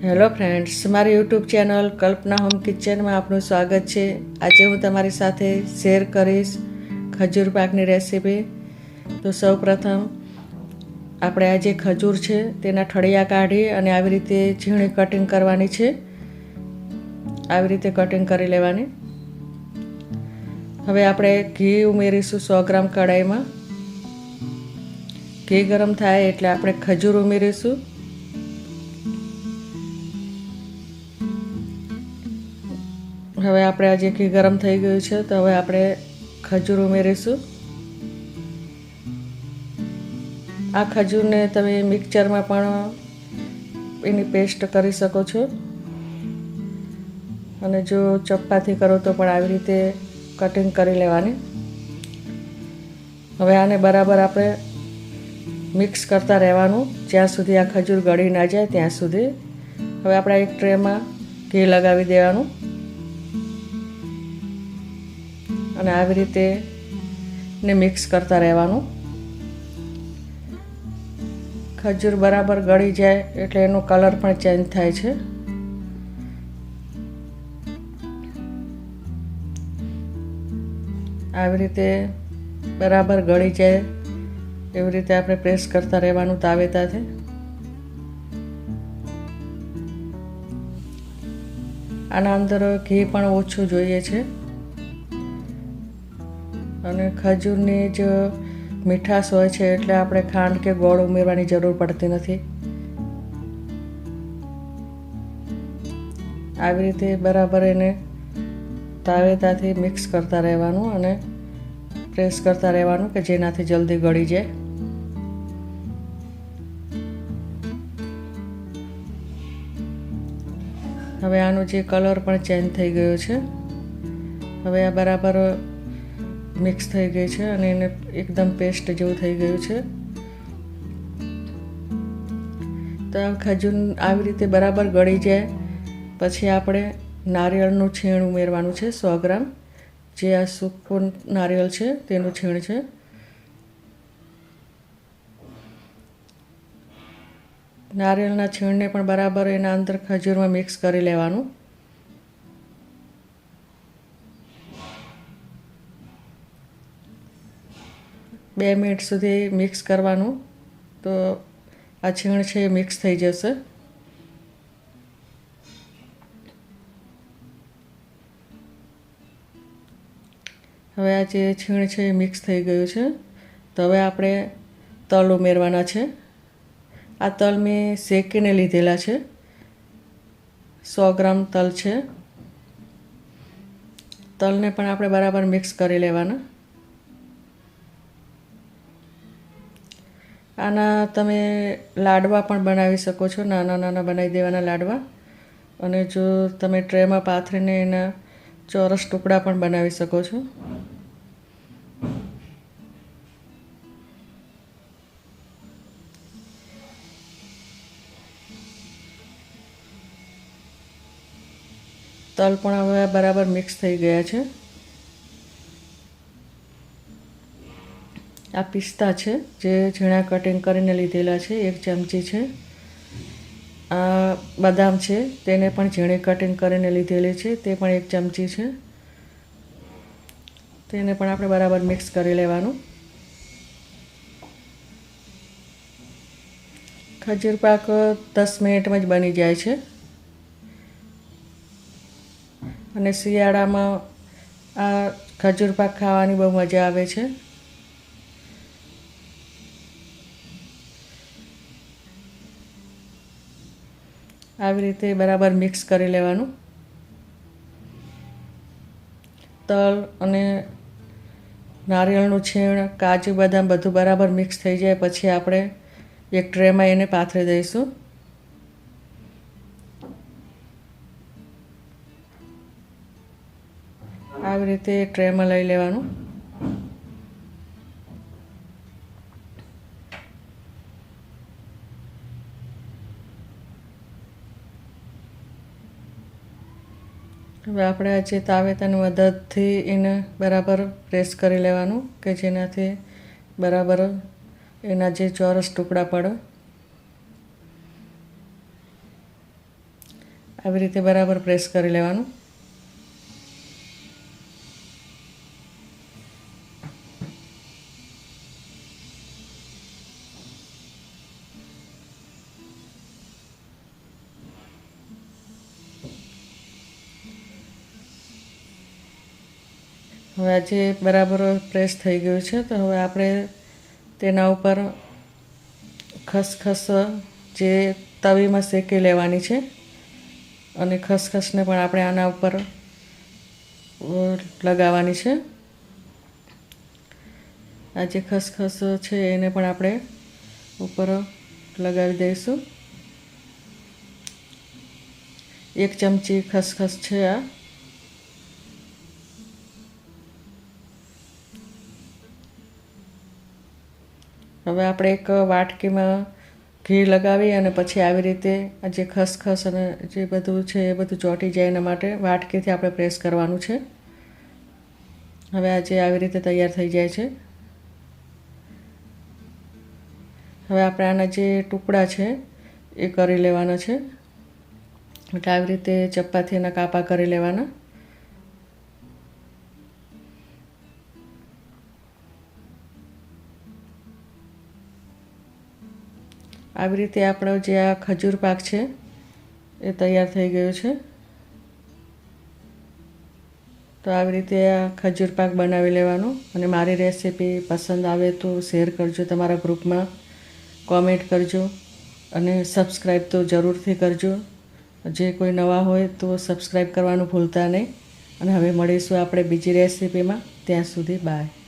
Hello friends, મારી YouTube channel કલ્પના home કિચનમાં આપનું સ્વાગત છે। આજે હું તમારી સાથે શેર કરીશ ખજૂર પાકની રેસીપી। તો સૌપ્રથમ આપણે આ જે ખજૂર છે તેના ઠળિયા કાઢી અને આવી રીતે ઝીણી કટિંગ કરવાની છે। આવી રીતે કટિંગ કરી લેવાની। હવે આપણે ઘી ઉમેરીશું 100 ગ્રામ કઢાઈમાં। ઘી ગરમ થાય એટલે આપણે ખજૂર ઉમેરીશું। હવે આપણે આજે ઘી ગરમ થઈ ગયું છે તો હવે આપણે ખજૂર ઉમેરીશું। આ ખજૂરને તમે મિક્સચરમાં પણ એની પેસ્ટ કરી શકો છો અને જો ચપ્પાથી કરો તો પણ આવી રીતે કટિંગ કરી લેવાની। હવે આને બરાબર આપણે મિક્સ કરતા રહેવાનું જ્યાં સુધી આ ખજૂર ગળી ના જાય ત્યાં સુધી। હવે આપણે એક ટ્રેમાં ઘી લગાવી દેવાનું અને આવી રીતે ને મિક્સ કરતા રહેવાનું। ખજૂર બરાબર ગળી જાય એટલે એનો કલર પણ ચેન્જ થાય છે। આવી રીતે બરાબર ગળી જાય એવી રીતે આપણે પ્રેસ કરતા રહેવાનું તાવેતાથી। આના અંદર ઘી પણ ઓછું જોઈએ છે અને ખજૂરની જ મીઠાશ હોય છે એટલે આપણે ખાંડ કે ગોળ ઉમેરવાની જરૂર પડતી નથી। આવી રીતે બરાબર એને તાવેતાથી મિક્સ કરતા રહેવાનું અને પ્રેસ કરતા રહેવાનું કે જેનાથી જલ્દી ગળી જાય। હવે આનો જે કલર પણ ચેન્જ થઈ ગયો છે। હવે આ બરાબર મિક્સ થઈ ગઈ છે અને એને એકદમ પેસ્ટ જેવું થઈ ગયું છે। તો આ ખજૂર આવી રીતે બરાબર ગળી જાય પછી આપણે નારિયેળનું છીણ ઉમેરવાનું છે 100 ગ્રામ। જે આ સૂકું નારિયેળ છે તેનું છીણ છે। નારિયેળના છીણને પણ બરાબર એના અંદર ખજૂરમાં મિક્સ કરી લેવાનું। બે મિનિટ સુધી મિક્સ કરવાનું તો આ છીણ છે એ મિક્સ થઈ જશે। હવે આ જે છીણ છે એ મિક્સ થઈ ગયું છે તો હવે આપણે તલ ઉમેરવાના છે। આ તલ મેં શેકીને લીધેલા છે। 100 ગ્રામ તલ છે। તલને પણ આપણે બરાબર મિક્સ કરી લેવાના। આના તમે લાડવા પણ બનાવી શકો છો, નાના નાના બનાવી દેવાના લાડવા। અને જો તમે ટ્રેમાં પાથરીને એના ચોરસ ટુકડા પણ બનાવી શકો છો। તલ પણ હવે બરાબર મિક્સ થઈ ગયા છે। આ પિસ્તા છે જે ઝીણા કટિંગ કરીને લીધેલા છે 1 ચમચી છે। આ બદામ છે તેને પણ ઝીણી કટિંગ કરીને લીધેલી છે તે પણ 1 ચમચી છે। તેને પણ આપણે બરાબર મિક્સ કરી લેવાનું। ખજૂર પાક 10 મિનિટમાં જ બની જાય છે અને શિયાળામાં આ ખજૂર પાક ખાવાની બહુ મજા આવે છે। આવી રીતે બરાબર મિક્સ કરી લેવાનું। તલ અને નારિયેળનું છીણ, કાજુ બદામ બધું બરાબર મિક્સ થઈ જાય પછી આપણે એક ટ્રેમાં એને પાથરી દઈશું। આવી રીતે ટ્રેમાં લઈ લેવાનું। હવે આપણે આ જે તાવેતાની મદદથી એને બરાબર પ્રેસ કરી લેવાનું કે જેનાથી બરાબર એના જે ચોરસ ટુકડા પડે। આવી રીતે બરાબર પ્રેસ કરી લેવાનું. હવે આજે બરાબર પ્રેસ થઈ ગયું છે. તો હવે આપણે તેના ઉપર ખસખસ જે તવીમાં શેકી લેવાની છે અને ખસખસને પણ આપણે આના ઉપર લગાવવાની છે. આ જે ખસખસ છે એને પણ આપણે ઉપર લગાવી દઈશું. 1 ચમચી ખસખસ છે આ. હવે આપણે એક વાટકીમાં ઘી લગાવી અને પછી આવી રીતે આ જે ખસખસ અને જે બધું છે એ બધું ચોંટી જાય એના માટે વાટકીથી આપણે પ્રેસ કરવાનું છે. હવે આ જે આવી રીતે તૈયાર થઈ જાય છે. હવે આપણે આના જે ટુકડા છે એ કરી લેવાના છે. એટલે આવી રીતે ચપ્પાથી એના કાપા કરી લેવાના. આવી રીતે આપણો જે આ ખજૂર પાક છે એ તૈયાર થઈ ગયો છે. તો આવી રીતે આ ખજૂર પાક બનાવી લેવાનો. અને મારી રેસીપી પસંદ આવે તો શેર કરજો તમારા ગ્રુપમાં, કોમેન્ટ કરજો અને સબસ્ક્રાઈબ તો જરૂરથી કરજો. જે કોઈ નવા હોય તો સબસ્ક્રાઈબ કરવાનું ભૂલતા નહીં. અને હવે મળીશું આપણે બીજી રેસીપીમાં. ત્યાં સુધી બાય.